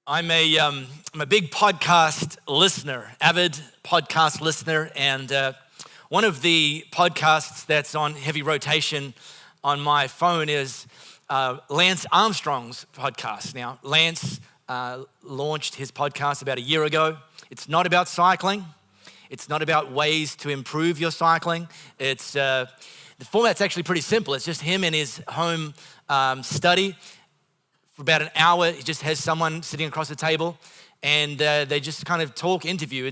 I'm a big podcast listener, avid podcast listener, and one of the podcasts that's on heavy rotation on my phone is Lance Armstrong's podcast. Now, Lance launched his podcast about a year ago. It's not about cycling. It's not about ways to improve your cycling. The format's actually pretty simple. It's just him in his home study. For about an hour, he just has someone sitting across the table, and they just kind of interview.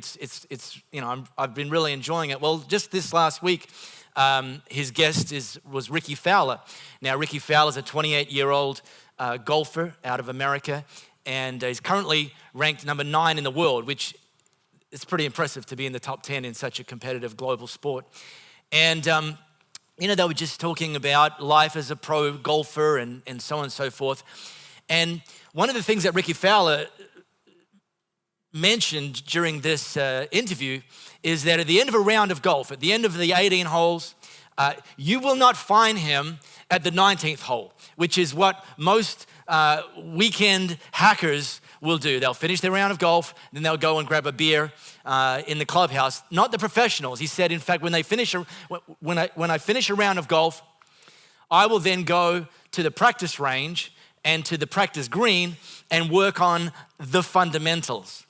I've been really enjoying it. Well, just this last week, his guest was Rickie Fowler. Now, Rickie Fowler is a 28-year-old golfer out of America, and he's currently ranked number 9 in the world, which is pretty impressive to be in the top 10 in such a competitive global sport. And they were just talking about life as a pro golfer and so on and so forth. And one of the things that Rickie Fowler mentioned during this interview is that at the end of a round of golf, at the end of the 18 holes, you will not find him at the 19th hole, which is what most weekend hackers will do. They'll finish their round of golf, then they'll go and grab a beer in the clubhouse. Not the professionals. He said, in fact, when I finish a round of golf, I will then go to the practice range and to the practice green and work on the fundamentals.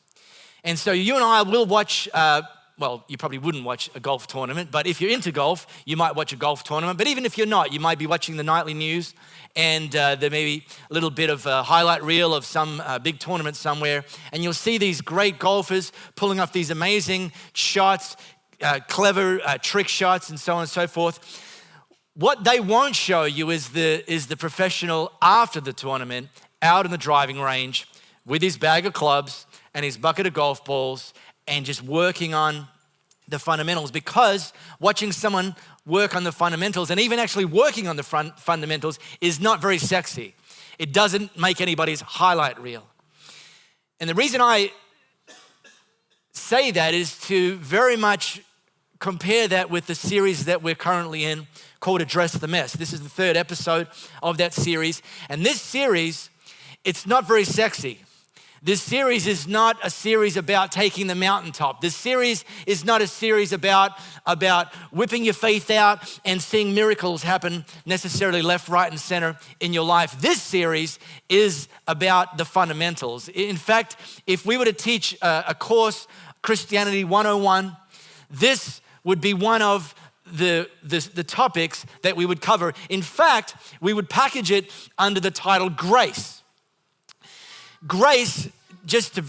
And so you and I will watch, you probably wouldn't watch a golf tournament, but if you're into golf, you might watch a golf tournament. But even if you're not, you might be watching the nightly news, and there may be a little bit of a highlight reel of some big tournament somewhere, and you'll see these great golfers pulling off these amazing shots, clever trick shots, and so on and so forth. What they won't show you is the professional after the tournament, out in the driving range with his bag of clubs and his bucket of golf balls and just working on the fundamentals, because watching someone work on the fundamentals and even actually working on the fundamentals is not very sexy. It doesn't make anybody's highlight reel. And the reason I say that is to very much compare that with the series that we're currently in called Address the Mess. This is the 3rd episode of that series. And this series, it's not very sexy. This series is not a series about taking the mountaintop. This series is not a series about whipping your faith out and seeing miracles happen necessarily left, right, and center in your life. This series is about the fundamentals. In fact, if we were to teach a course, Christianity 101, this would be one of the topics that we would cover. In fact, we would package it under the title Grace. Grace, just to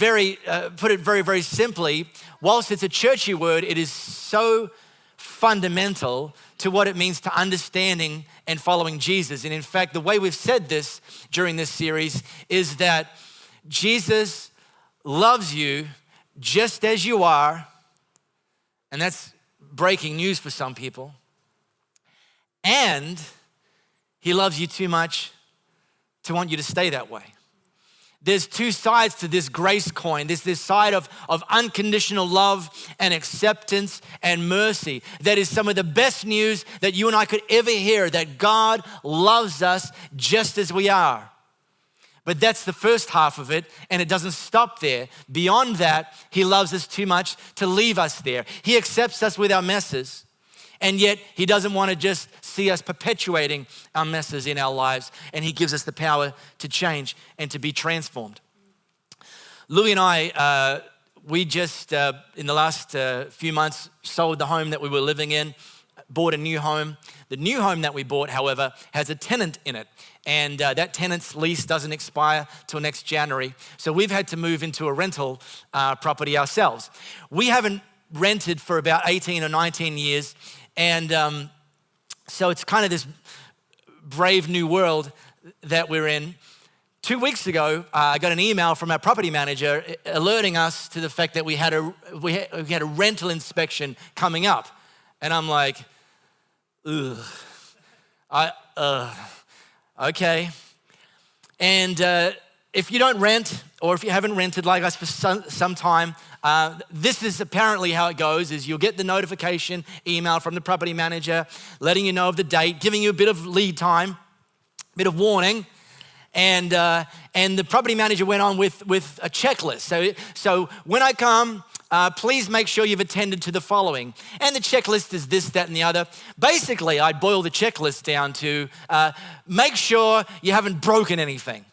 put it very, very simply, whilst it's a churchy word, it is so fundamental to what it means to understanding and following Jesus. And in fact, the way we've said this during this series is that Jesus loves you just as you are, and that's breaking news for some people, and he loves you too much to want you to stay that way. There's two sides to this grace coin. There's this side of unconditional love and acceptance and mercy. That is some of the best news that you and I could ever hear, that God loves us just as we are. But that's the first half of it, and it doesn't stop there. Beyond that, he loves us too much to leave us there. He accepts us with our messes, and yet he doesn't want to just see us perpetuating our messes in our lives, and he gives us the power to change and to be transformed. Louie and I, we just, in the last few months, sold the home that we were living in, bought a new home. The new home that we bought, however, has a tenant in it. And that tenant's lease doesn't expire till next January. So we've had to move into a rental property ourselves. We haven't rented for about 18 or 19 years. And so it's kind of this brave new world that we're in. 2 weeks ago, I got an email from our property manager alerting us to the fact that we had a rental inspection coming up. And I'm like, ugh. Okay. And if you don't rent, or if you haven't rented like us for some time, this is apparently how it goes, is you'll get the notification email from the property manager letting you know of the date, giving you a bit of lead time, a bit of warning, And the property manager went on with a checklist. So when I come, please make sure you've attended to the following. And the checklist is this, that, and the other. Basically, I boil the checklist down to make sure you haven't broken anything.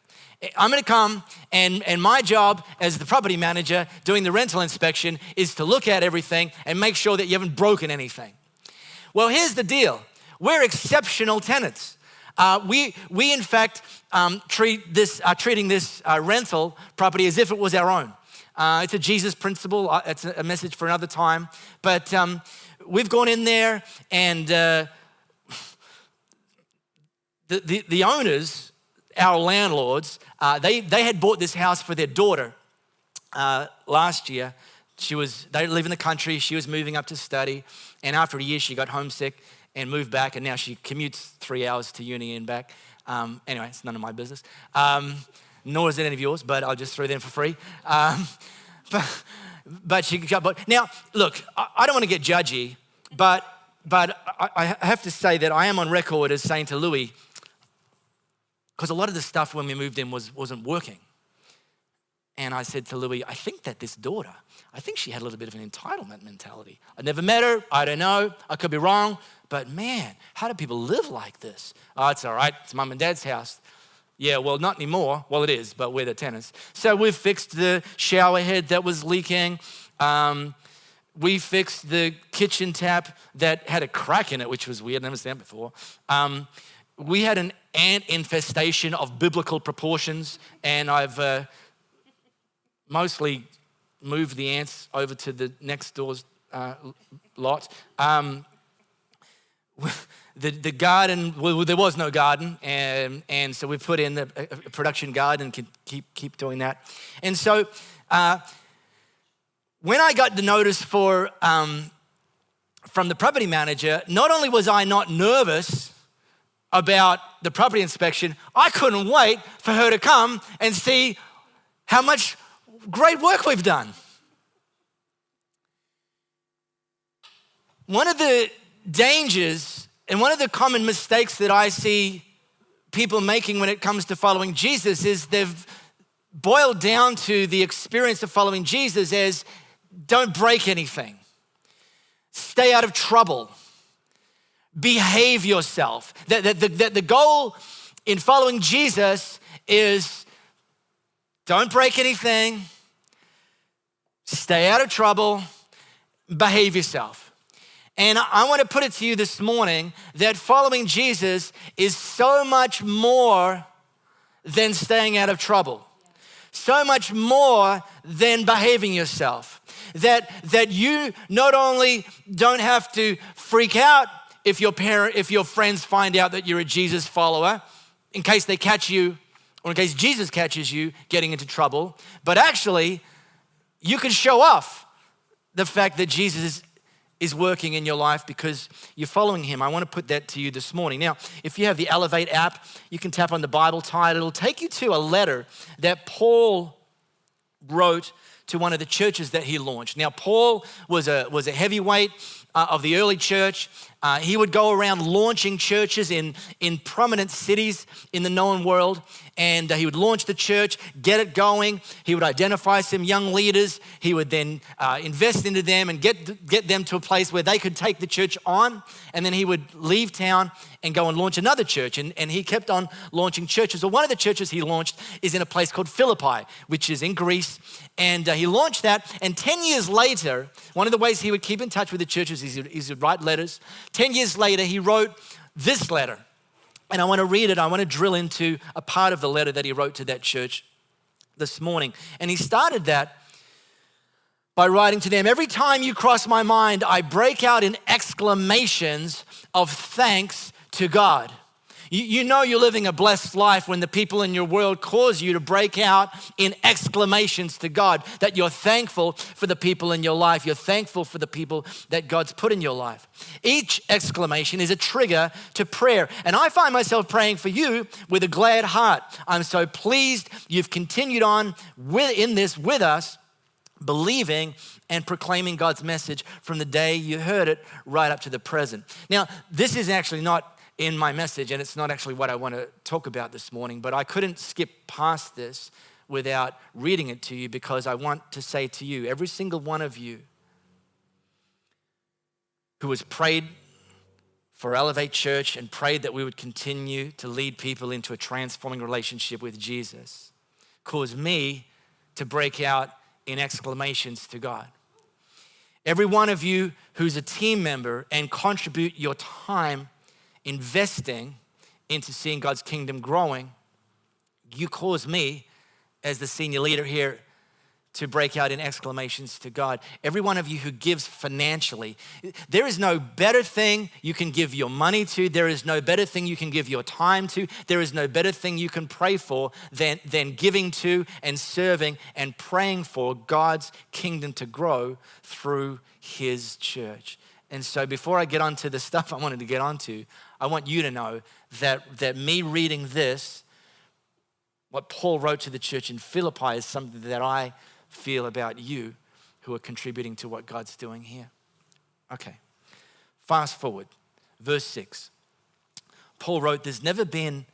I'm gonna come, and my job as the property manager doing the rental inspection is to look at everything and make sure that you haven't broken anything. Well, here's the deal. We're exceptional tenants. We in fact treating this rental property as if it was our own. It's a Jesus principle. It's a message for another time. But we've gone in there, and the owners, our landlords, they had bought this house for their daughter last year. They live in the country. She was moving up to study, and after a year, she got homesick and moved back, and now she commutes 3 hours to uni and back. Anyway, it's none of my business. Nor is it any of yours, but I'll just throw them for free. But she got. Now, look, I don't want to get judgy, but I have to say that I am on record as saying to Louis, because a lot of the stuff when we moved in wasn't working. And I said to Louis, I think that this daughter, I think she had a little bit of an entitlement mentality. I never met her, I don't know, I could be wrong, but man, how do people live like this? Oh, it's all right, it's mum and dad's house. Yeah, well, not anymore. Well, it is, but we're the tenants. So we've fixed the shower head that was leaking. We fixed the kitchen tap that had a crack in it, which was weird, never seen it before. We had an ant infestation of biblical proportions, and I've mostly moved the ants over to the next door's lot. The garden, well, there was no garden, and so we put in a production garden and can keep doing that. And so when I got the notice from the property manager, not only was I not nervous about the property inspection, I couldn't wait for her to come and see how much great work we've done. One of the dangers and one of the common mistakes that I see people making when it comes to following Jesus is they've boiled down to the experience of following Jesus as don't break anything, stay out of trouble, behave yourself. The goal in following Jesus is don't break anything, stay out of trouble, behave yourself. And I want to put it to you this morning that following Jesus is so much more than staying out of trouble, so much more than behaving yourself. That you not only don't have to freak out if your friends find out that you're a Jesus follower, in case they catch you, or in case Jesus catches you getting into trouble, but actually you can show off the fact that Jesus is working in your life because you're following him. I want to put that to you this morning. Now, if you have the Elevate app, you can tap on the Bible title. It'll take you to a letter that Paul wrote to one of the churches that he launched. Now, Paul was a heavyweight of the early church. He would go around launching churches in prominent cities in the known world, and he would launch the church, get it going. He would identify some young leaders. He would then invest into them and get them to a place where they could take the church on, and then he would leave town and go and launch another church, and he kept on launching churches. Well, one of the churches he launched is in a place called Philippi, which is in Greece, and he launched that, and 10 years later, one of the ways he would keep in touch with the churches is he would write letters. 10 years later, he wrote this letter, and I want to read it. I want to drill into a part of the letter that he wrote to that church this morning, and he started that by writing to them, every time you cross my mind, I break out in exclamations of thanks to God. You know you're living a blessed life when the people in your world cause you to break out in exclamations to God, that you're thankful for the people in your life. You're thankful for the people that God's put in your life. Each exclamation is a trigger to prayer. And I find myself praying for you with a glad heart. I'm so pleased you've continued on in this with us, believing and proclaiming God's message from the day you heard it right up to the present. Now, this is actually not in my message, and it's not actually what I want to talk about this morning, but I couldn't skip past this without reading it to you, because I want to say to you, every single one of you who has prayed for Elevate Church and prayed that we would continue to lead people into a transforming relationship with Jesus, caused me to break out in exclamations to God. Every one of you who's a team member and contribute your time investing into seeing God's kingdom growing, you cause me, as the senior leader here, to break out in exclamations to God. Every one of you who gives financially, there is no better thing you can give your money to. There is no better thing you can give your time to. There is no better thing you can pray for than giving to and serving and praying for God's kingdom to grow through his church. And so before I get onto the stuff I wanted to get onto, I want you to know that me reading this, what Paul wrote to the church in Philippi, is something that I feel about you who are contributing to what God's doing here. Okay, fast forward, verse 6. Paul wrote, "There's never been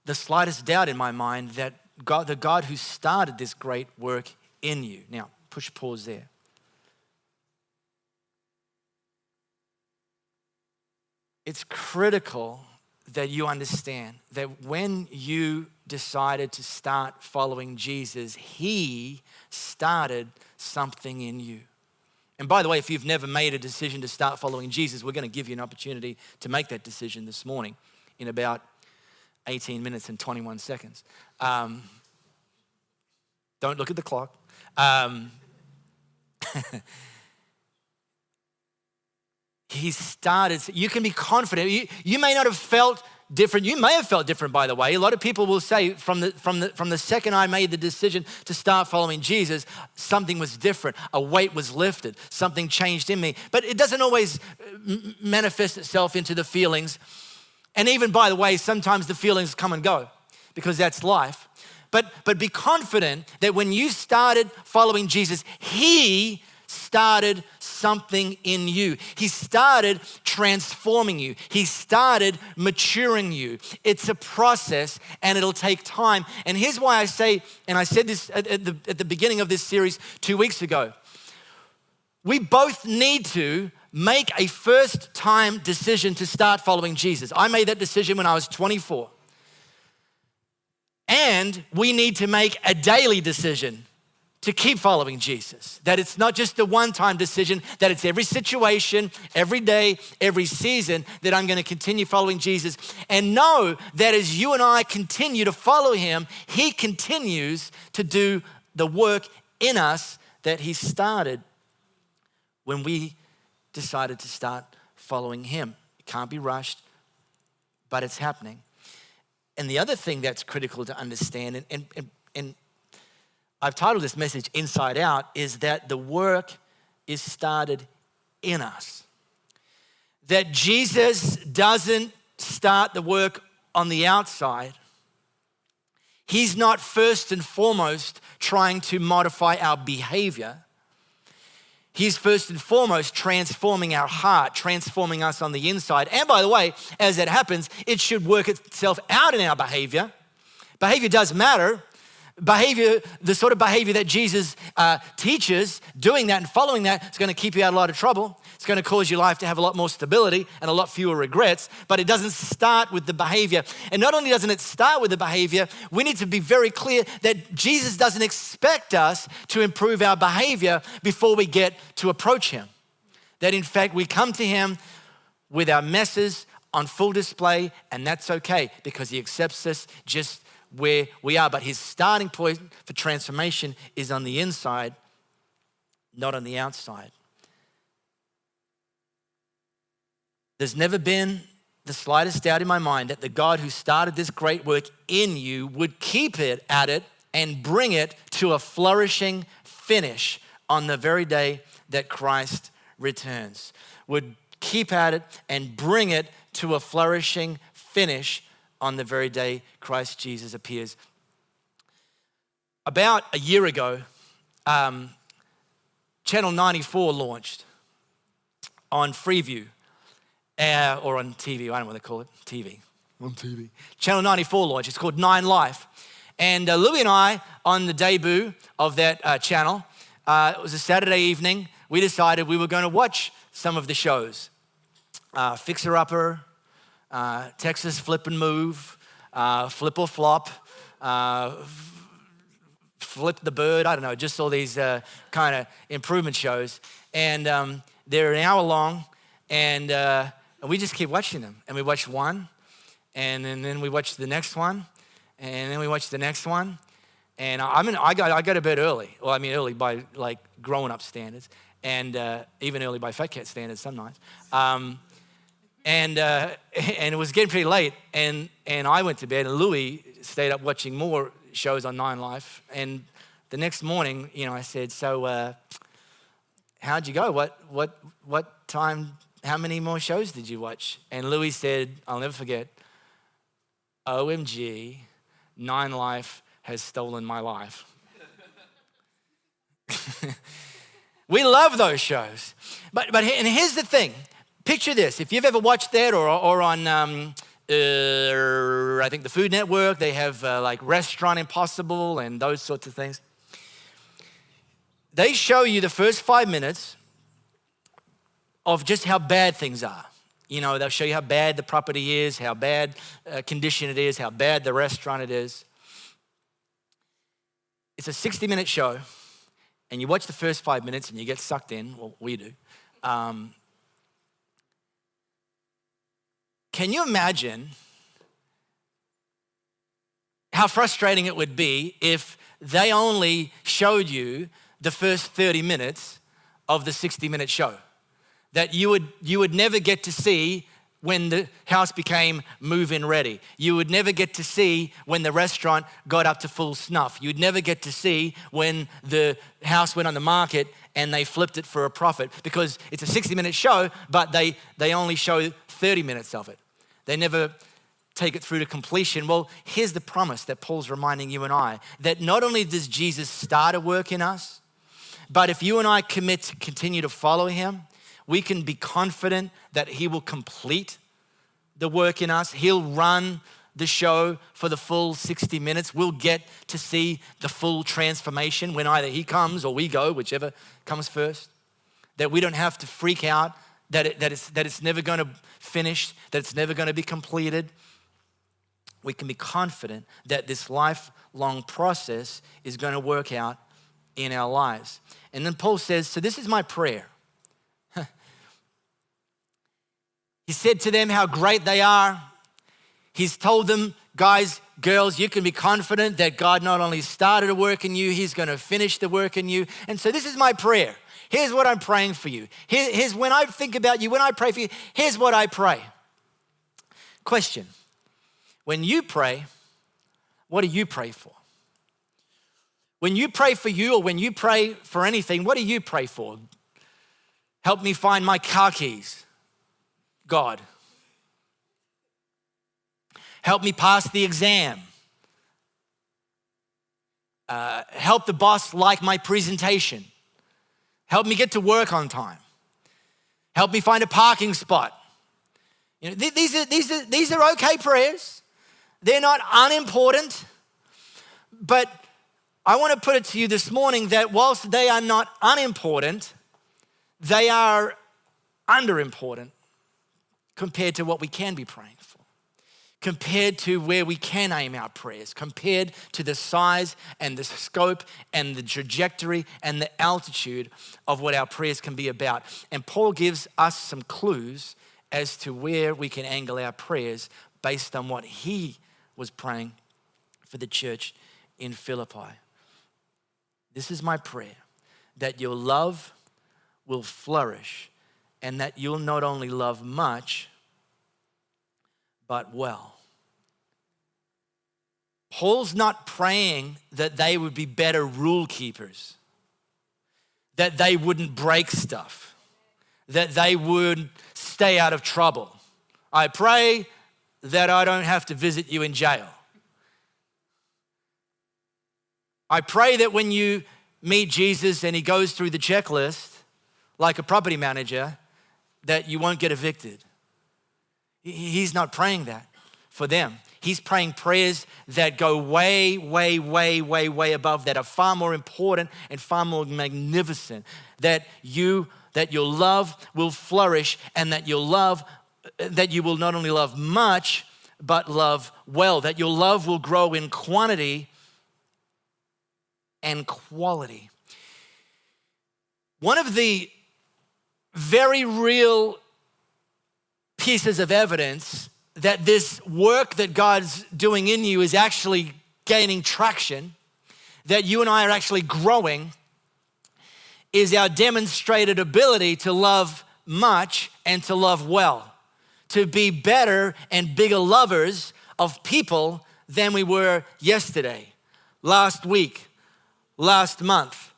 the slightest doubt in my mind that God, the God who started this great work in you." Now, push pause there. It's critical that you understand that when you decided to start following Jesus, he started something in you. And by the way, if you've never made a decision to start following Jesus, we're going to give you an opportunity to make that decision this morning in about 18 minutes and 21 seconds. Don't look at the clock. He started, you can be confident. You may not have felt different. You may have felt different, by the way. A lot of people will say from the second I made the decision to start following Jesus, something was different. A weight was lifted. Something changed in me. But it doesn't always manifest itself into the feelings. And even, by the way, sometimes the feelings come and go because that's life. But be confident that when you started following Jesus, he started something in you. He started transforming you. He started maturing you. It's a process and it'll take time. And here's why I say, and I said this at the beginning of this series 2 weeks ago, we both need to make a first time decision to start following Jesus. I made that decision when I was 24. And we need to make a daily decision to keep following Jesus. That it's not just a one-time decision, that it's every situation, every day, every season that I'm gonna continue following Jesus. And know that as you and I continue to follow him, he continues to do the work in us that he started when we decided to start following him. It can't be rushed, but it's happening. And the other thing that's critical to understand, and I've titled this message Inside Out, is that the work is started in us. That Jesus doesn't start the work on the outside. He's not first and foremost trying to modify our behavior. He's first and foremost transforming our heart, transforming us on the inside. And by the way, as that happens, it should work itself out in our behavior. Behavior does matter. Behavior, the sort of behavior that Jesus teaches, doing that and following that is going to keep you out of a lot of trouble. It's going to cause your life to have a lot more stability and a lot fewer regrets, but it doesn't start with the behavior. And not only doesn't it start with the behavior, we need to be very clear that Jesus doesn't expect us to improve our behavior before we get to approach him. That in fact, we come to him with our messes on full display, and that's okay because he accepts us just where we are. But his starting point for transformation is on the inside, not on the outside. There's never been the slightest doubt in my mind that the God who started this great work in you would keep it at it and bring it to a flourishing finish on the very day that Christ returns. Would keep at it and bring it to a flourishing finish on the very day Christ Jesus appears. About a year ago, Channel 94 launched on Freeview. or on TV, I don't know what they call it, TV. On TV. Channel 94 launch, it's called 9 Life. And Louis and I, on the debut of that channel, it was a Saturday evening, we decided we were going to watch some of the shows. Fixer Upper, Texas Flip and Move, Flip or Flop, Flip the Bird, I don't know, just all these kind of improvement shows. And they're an hour long, and we just keep watching them. And we watched one, and then we watched the next one, and then we watched the next one. And I got to bed early. Well, I mean early by like grown-up standards, and even early by fat cat standards some nights. And it was getting pretty late, and I went to bed, and Louis stayed up watching more shows on 9 Life. And the next morning, I said, so how'd you go? What time, how many more shows did you watch? And Louis said, I'll never forget, OMG, 9 Life has stolen my life. We love those shows. But and here's the thing. Picture this. If you've ever watched that or on, I think the Food Network, they have like Restaurant Impossible and those sorts of things. They show you the first 5 minutes of just how bad things are. They'll show you how bad the property is, how bad condition it is, how bad the restaurant it is. It's a 60-minute show, and you watch the first 5 minutes and you get sucked in. Well, we do. Can you imagine how frustrating it would be if they only showed you the first 30 minutes of the 60-minute show? That you would never get to see when the house became move-in ready. You would never get to see when the restaurant got up to full snuff. You'd never get to see when the house went on the market and they flipped it for a profit, because it's a 60-minute show, but they only show 30 minutes of it. They never take it through to completion. Well, here's the promise that Paul's reminding you and I, that not only does Jesus start a work in us, but if you and I commit to continue to follow him, we can be confident that he will complete the work in us. He'll run the show for the full 60 minutes. We'll get to see the full transformation when either he comes or we go, whichever comes first. That we don't have to freak out that it's never going to finish, that it's never going to be completed. We can be confident that this lifelong process is going to work out in our lives. And then Paul says, so this is my prayer. He said to them how great they are. He's told them, guys, girls, you can be confident that God not only started a work in you, he's going to finish the work in you. And so this is my prayer. Here's what I'm praying for you. Here's when I think about you, when I pray for you, here's what I pray. Question. When you pray, what do you pray for? When you pray for you or when you pray for anything, what do you pray for? Help me find my car keys. God. Help me pass the exam. Help the boss like my presentation. Help me get to work on time. Help me find a parking spot. These are okay prayers. They're not unimportant. But I want to put it to you this morning that whilst they are not unimportant, they are underimportant compared to what we can be praying for, compared to where we can aim our prayers, compared to the size and the scope and the trajectory and the altitude of what our prayers can be about. And Paul gives us some clues as to where we can angle our prayers based on what he was praying for the church in Philippi. This is my prayer, that your love will flourish and that you'll not only love much, but well. Paul's not praying that they would be better rule keepers, that they wouldn't break stuff, that they would stay out of trouble. I pray that I don't have to visit you in jail. I pray that when you meet Jesus and he goes through the checklist like a property manager, that you won't get evicted. He's not praying that for them. He's praying prayers that go way, way, way, way, way above, that are far more important and far more magnificent. That your love will flourish, and that you will not only love much, but love well. That your love will grow in quantity and quality. One of the very real pieces of evidence that this work that God's doing in you is actually gaining traction, that you and I are actually growing, is our demonstrated ability to love much and to love well, to be better and bigger lovers of people than we were yesterday, last week, last month,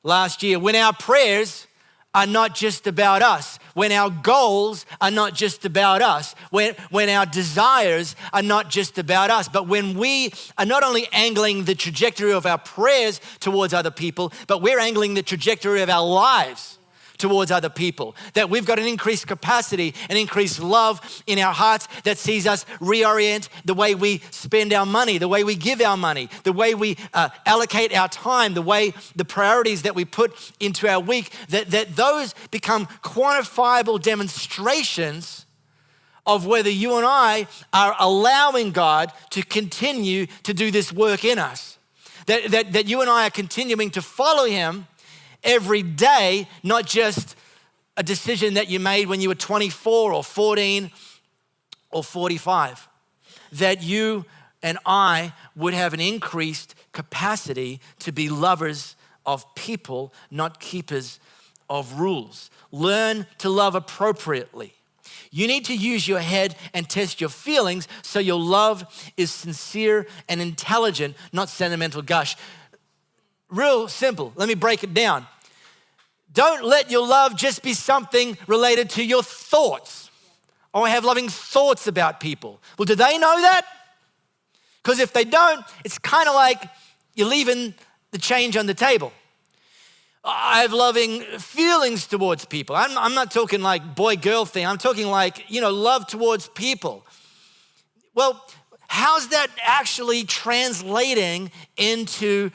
last year. When our prayers are not just about us, when our goals are not just about us, when our desires are not just about us, but when we are not only angling the trajectory of our prayers towards other people, but we're angling the trajectory of our lives towards other people, that we've got an increased capacity, an increased love in our hearts that sees us reorient the way we spend our money, the way we give our money, the way we allocate our time, the priorities that we put into our week, that those become quantifiable demonstrations of whether you and I are allowing God to continue to do this work in us. That you and I are continuing to follow him every day, not just a decision that you made when you were 24 or 14 or 45. That you and I would have an increased capacity to be lovers of people, not keepers of rules. Learn to love appropriately. You need to use your head and test your feelings so your love is sincere and intelligent, not sentimental gush. Real simple. Let me break it down. Don't let your love just be something related to your thoughts. Oh, I have loving thoughts about people. Well, do they know that? Because if they don't, it's kind of like you're leaving the change on the table. I have loving feelings towards people. I'm not talking like boy-girl thing. I'm talking like, love towards people. Well, how's that actually translating into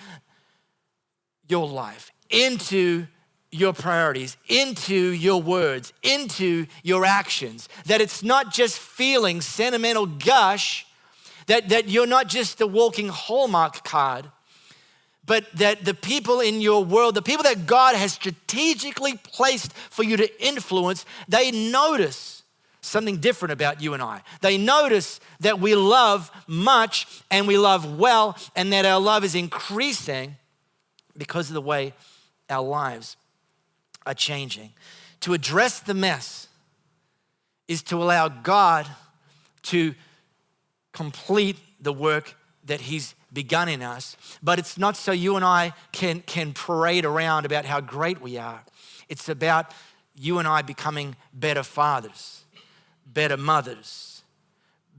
your life, into your priorities, into your words, into your actions? That it's not just feeling sentimental gush, that you're not just a walking Hallmark card, but that the people in your world, the people that God has strategically placed for you to influence, they notice something different about you and I. They notice that we love much and we love well, and that our love is increasing because of the way our lives are changing. To address the mess is to allow God to complete the work that he's begun in us. But it's not so you and I can parade around about how great we are. It's about you and I becoming better fathers, better mothers,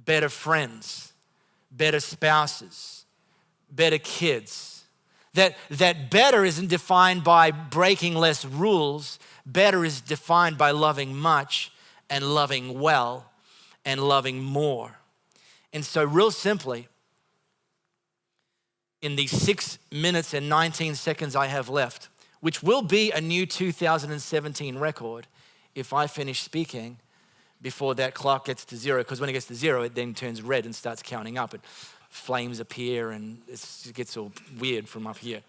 better friends, better spouses, better kids. That better isn't defined by breaking less rules. Better is defined by loving much and loving well and loving more. And so real simply, in the 6 minutes and 19 seconds I have left, which will be a new 2017 record if I finish speaking before that clock gets to zero, because when it gets to zero, it then turns red and starts counting up. Flames appear and it gets all weird from up here.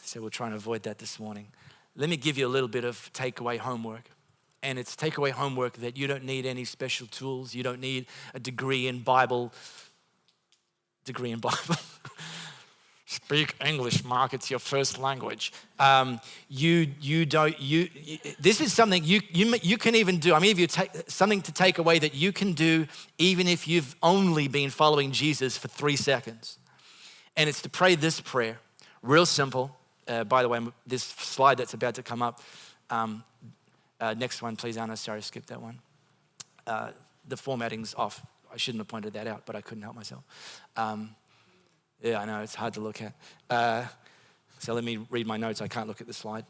So we're trying to avoid that this morning. Let me give you a little bit of takeaway homework. And it's takeaway homework that you don't need any special tools. You don't need a degree in Bible. Speak English, Mark. It's your first language. This is something you can even do. I mean, if you take something to take away that you can do, even if you've only been following Jesus for 3 seconds, and it's to pray this prayer. Real simple. By the way, this slide that's about to come up. Next one, please, Anna. Sorry, skip that one. The formatting's off. I shouldn't have pointed that out, but I couldn't help myself. Yeah, I know, it's hard to look at. So let me read my notes. I can't look at the slide.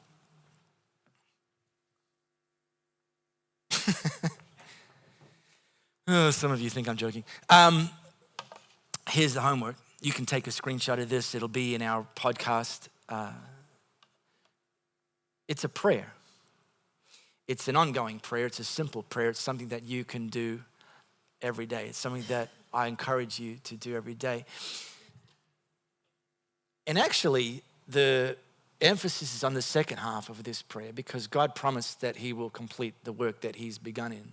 Oh, some of you think I'm joking. Here's the homework. You can take a screenshot of this. It'll be in our podcast. It's a prayer. It's an ongoing prayer. It's a simple prayer. It's something that you can do every day. It's something that I encourage you to do every day. And actually, the emphasis is on the second half of this prayer because God promised that he will complete the work that he's begun in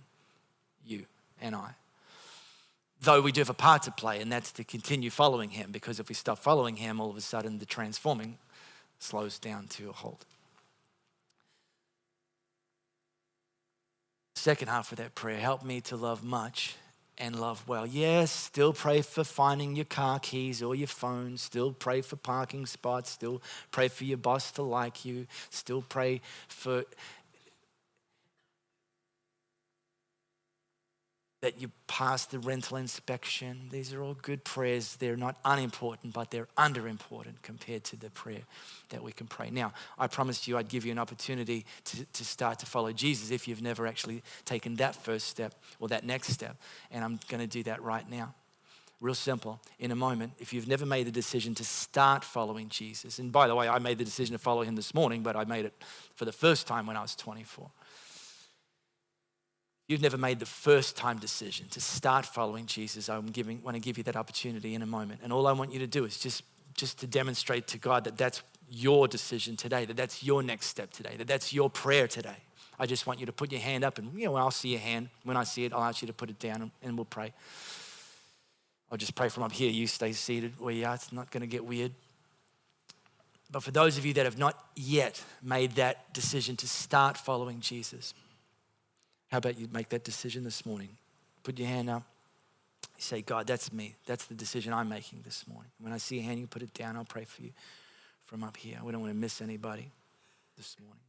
you and I. Though we do have a part to play, and that's to continue following him, because if we stop following him, all of a sudden the transforming slows down to a halt. Second half of that prayer, help me to love much and love well. Yes, still pray for finding your car keys or your phone. Still pray for parking spots. Still pray for your boss to like you. Still pray for that you pass the rental inspection. These are all good prayers. They're not unimportant, but they're underimportant compared to the prayer that we can pray. Now, I promised you I'd give you an opportunity to start to follow Jesus if you've never actually taken that first step or that next step. And I'm going to do that right now. Real simple. In a moment, if you've never made the decision to start following Jesus, and by the way, I made the decision to follow him this morning, but I made it for the first time when I was 24. You've never made the first time decision to start following Jesus. I want to give you that opportunity in a moment. And all I want you to do is just to demonstrate to God that that's your decision today, that that's your next step today, that that's your prayer today. I just want you to put your hand up and, I'll see your hand. When I see it, I'll ask you to put it down and we'll pray. I'll just pray from up here. You stay seated where you are. It's not going to get weird. But for those of you that have not yet made that decision to start following Jesus, how about you make that decision this morning? Put your hand up. You say, God, that's me. That's the decision I'm making this morning. When I see a hand, you put it down. I'll pray for you from up here. We don't want to miss anybody this morning.